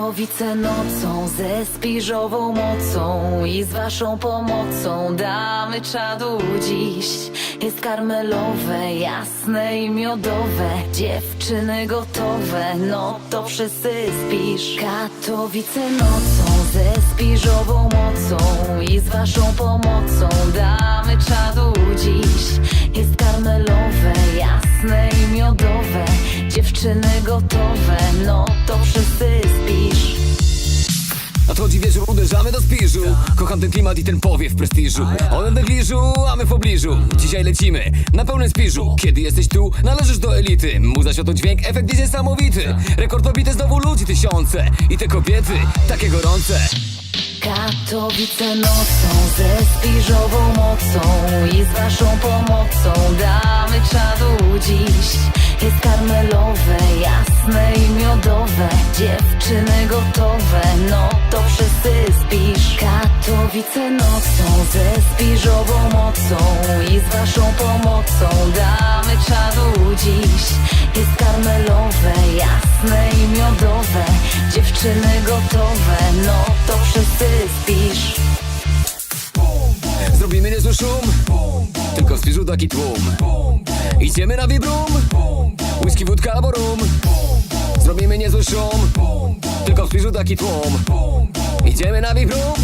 Katowice nocą ze spiżową mocą i z waszą pomocą damy czadu dziś. Jest karmelowe, jasne i miodowe, dziewczyny gotowe, no to wszyscy spisz. Katowice nocą ze spiżową mocą i z waszą pomocą damy czadu dziś. Jest karmelowe, jasne i miodowe, dziewczyny gotowe, no to wszyscy spisz. Nadchodzi wieczór, uderzamy do spiżu. Kocham ten klimat i ten powiew prestiżu. One w negliżu, a my w pobliżu. Dzisiaj lecimy na pełnym spiżu. Kiedy jesteś tu, należysz do elity. Muza, światło, dźwięk, efekt jest niesamowity. Rekord pobity, znowu ludzi tysiące. I te kobiety, takie gorące. Katowice nocą ze spiżową mocą i z waszą pomocą damy czadu dziś. Jest karmelowe, jasne i miodowe, dziewczyny gotowe, no to wszyscy spisz. Katowice nocą ze spiżową mocą i z waszą pomocą damy czadu dziś. Jest karmelowe, jasne i miodowe, dziewczyny gotowe, no to wszyscy spisz. Zrobimy niezły szum, tylko w spiżu taki tłum. Idziemy na vibrum, whisky, wódka albo rum. Zrobimy niezły szum, tylko w spiżu taki tłum. Idziemy na vibrum,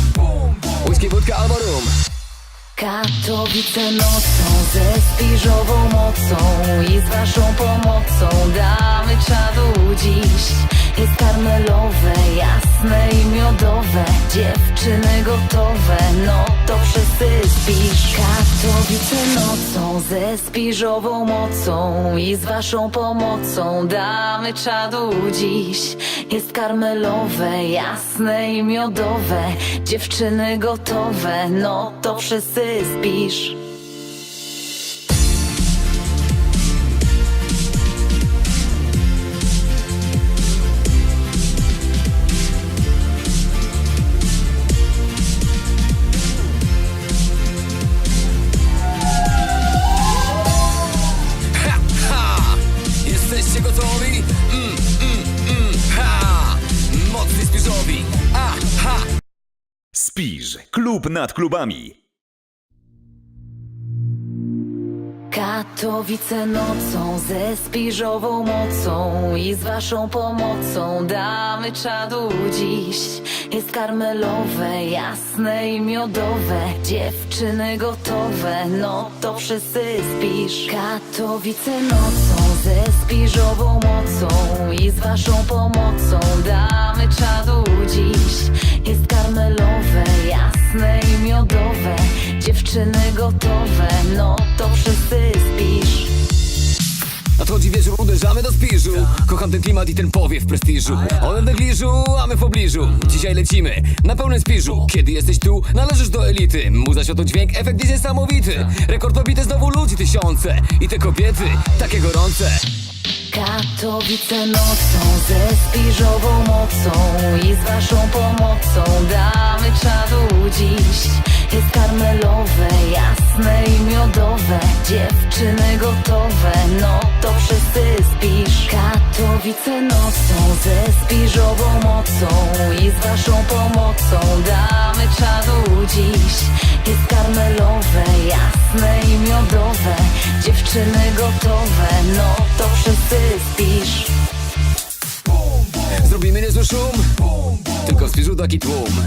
whisky, wódka albo rum. Katowice nocą ze spiżową mocą i z waszą pomocą damy czadu dziś. Jest karmelowe, jasne i miodowe, dziewczyny gotowe, no to wszyscy spisz. Katowice nocą ze spiżową mocą i z waszą pomocą damy czadu dziś. Jest karmelowe, jasne i miodowe, dziewczyny gotowe, no to wszyscy spisz. Jesteście gotowi? Ha! Mocni spiżowi. Ha! Spiż, klub nad klubami. Katowice nocą ze spiżową mocą i z waszą pomocą damy czadu dziś. Jest karmelowe, jasne i miodowe, dziewczyny gotowe, no to wszyscy spisz. Katowice nocą ze spiżową mocą i z waszą pomocą damy czadu dziś. Jest karmelowe, jasne i miodowe, dziewczyny gotowe, no to wszyscy spisz. Nadchodzi wieczór, uderzamy do spiżu. Kocham ten klimat i ten powiew prestiżu. One w negliżu, a my w pobliżu. Dzisiaj lecimy na pełnym spiżu. Kiedy jesteś tu, należysz do elity. Muza, światło, dźwięk, efekt jest niesamowity. Rekord pobity, znowu ludzi tysiące. I te kobiety, takie gorące. Katowice nocą ze spiżową mocą i z waszą pomocą damy czadu dziś. Jest karmelowe, jasne i miodowe, dziewczyny gotowe, no to wszyscy spisz. Katowice nocą ze spiżową mocą i z waszą pomocą damy czadu dziś. Jest karmelowe, jasne i miodowe, dziewczyny gotowe, no to wszyscy spisz. Zrobimy niezły szum, tylko w spiżu taki tłum.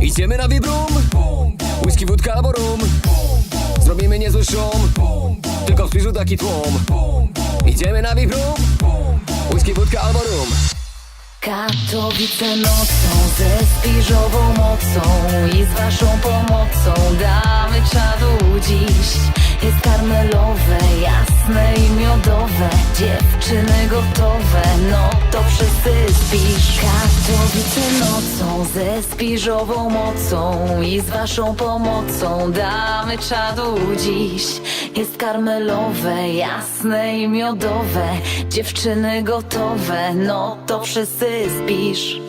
Idziemy na vibrum, whisky, wódka albo rum. Zrobimy niezły szum, tylko w spiżu taki tłum. Idziemy na vibrum, whisky, wódka albo rum. Katowice nocą ze spiżową mocą i z waszą pomocą damy czadu dziś. Jest karmelowe, jasne i miodowe, dziewczyny gotowe, no to wszyscy spisz. Katowice nocą ze spiżową mocą i z waszą pomocą damy czadu dziś. Jest karmelowe, jasne i miodowe, dziewczyny gotowe, no to wszyscy spisz.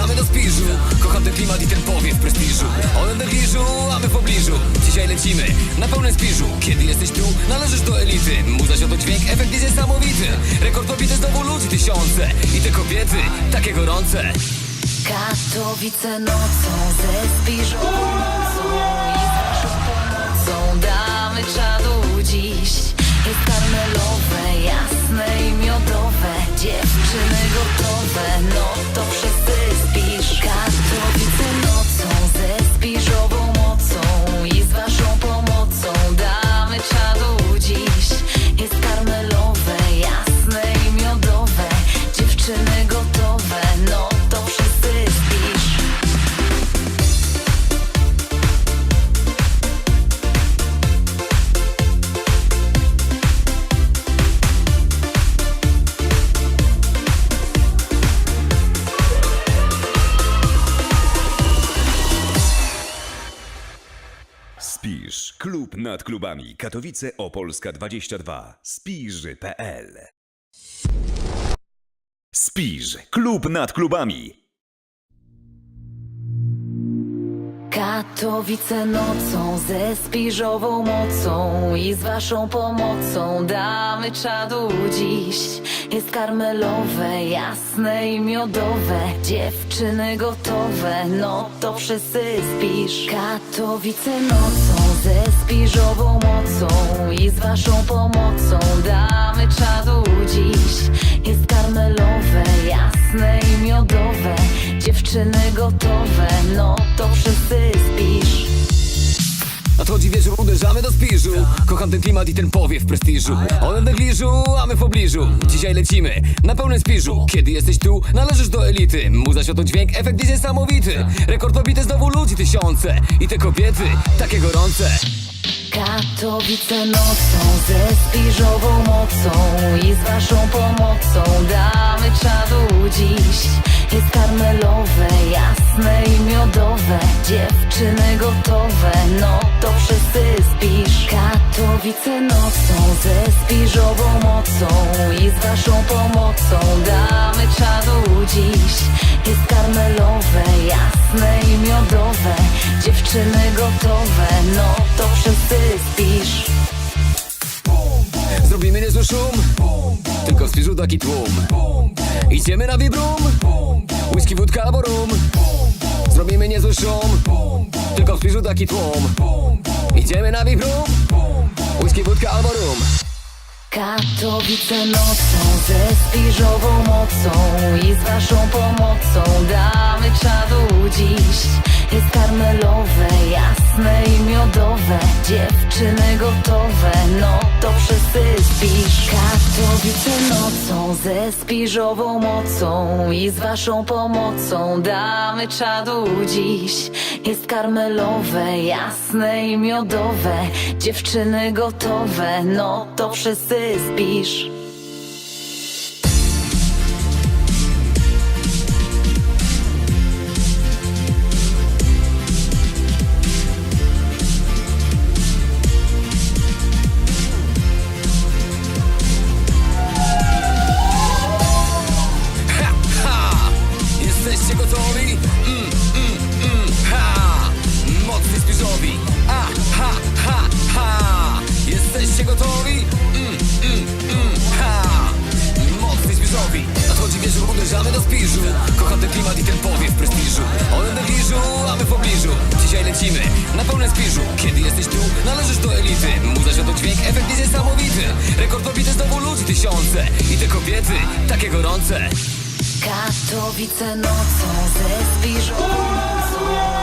uderzamy do spiżu. Kocham ten klimat i ten powiew prestiżu. One w negliżu, a my w pobliżu. Dzisiaj lecimy na pełnym spiżu. Kiedy jesteś tu, należysz do elity. Muza, światło, dźwięk, efekt jest niesamowity. Rekord pobity, znowu ludzi tysiące. I te kobiety, takie gorące. Katowice nocą, ze Spiżową nocą i z waszą pomocą damy czadu dziś. Jest karmelowe, jasne i miodowe, dziewczyny gotowe, no to wszyscy spisz. Katowice nocą, ze Spiżową mocą i z waszą pomocą damy czadu dziś. Jest karmelowe, jasne i miodowe, dziewczyny gotowe, no to wszyscy spisz. Spisz. Klub nad klubami. Katowice Opolska 22. Spisz.pl. Spisz. Klub nad klubami. Katowice nocą, ze Spiżową mocą i z waszą pomocą damy czadu dziś. Jest karmelowe, jasne i miodowe, dziewczyny gotowe, no to wszyscy spisz. Katowice nocą, ze Spiżową mocą i z waszą pomocą damy czadu dziś. Jest karmelowe, jasne i miodowe, dziewczyny gotowe, no to wszyscy spisz. Nadchodzi wieczór, uderzamy do spiżu. Kocham ten klimat i ten powiew prestiżu. One w negliżu, a my w pobliżu. Dzisiaj lecimy na pełnym spiżu. Kiedy jesteś tu, należysz do elity. Muza, światło, dźwięk, efekt jest niesamowity. Rekord pobity, znowu ludzi tysiące. I te kobiety, takie gorące. Katowice nocą, ze Spiżową mocą i z waszą pomocą damy czadu dziś. Jest karmelowe, jasne i miodowe, dziewczyny gotowe, no to wszyscy spisz. Katowice nocą, ze Spiżową mocą i z waszą pomocą damy czadu dziś. Jest karmelowe, jasne i miodowe, dziewczyny gotowe, no to wszyscy spisz. Zrobimy niezły szum, tylko w spiżu taki tłum. Idziemy na vibrum, whisky, wódka albo rum. Zrobimy niezły szum, tylko w spiżu taki tłum. Idziemy na vibrum, whisky, wódka albo rum. Katowice nocą, ze Spiżową mocą i z waszą pomocą damy czadu dziś. Jest karmelowe, jasne i miodowe, dziewczyny gotowe, no to wszyscy spisz. Katowice nocą, ze Spiżową mocą i z waszą pomocą damy czadu dziś. Jest karmelowe, jasne i miodowe, dziewczyny gotowe, no to wszyscy spisz. Jesteście gotowi? Ha! Mocni spiżowi. Ha! Jesteście gotowi? Ha! Mocni spiżowi. Nadchodzi wieczór, uderzamy do spiżu. Kocham ten klimat i ten powiew prestiżu. One w negliżu, a my w pobliżu. Dzisiaj lecimy na pełnym spiżu. Kiedy jesteś tu, należysz do elity. Muza, światło, dźwięk, efekt jest niesamowity. Rekord pobity, znowu ludzi tysiące. I te kobiety, takie gorące. Katowice nocą, ze Spiżową mocą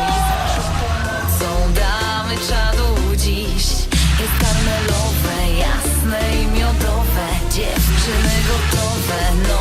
i z waszą pomocą damy czadu dziś. Jest karmelowe, jasne i miodowe, dziewczyny gotowe, no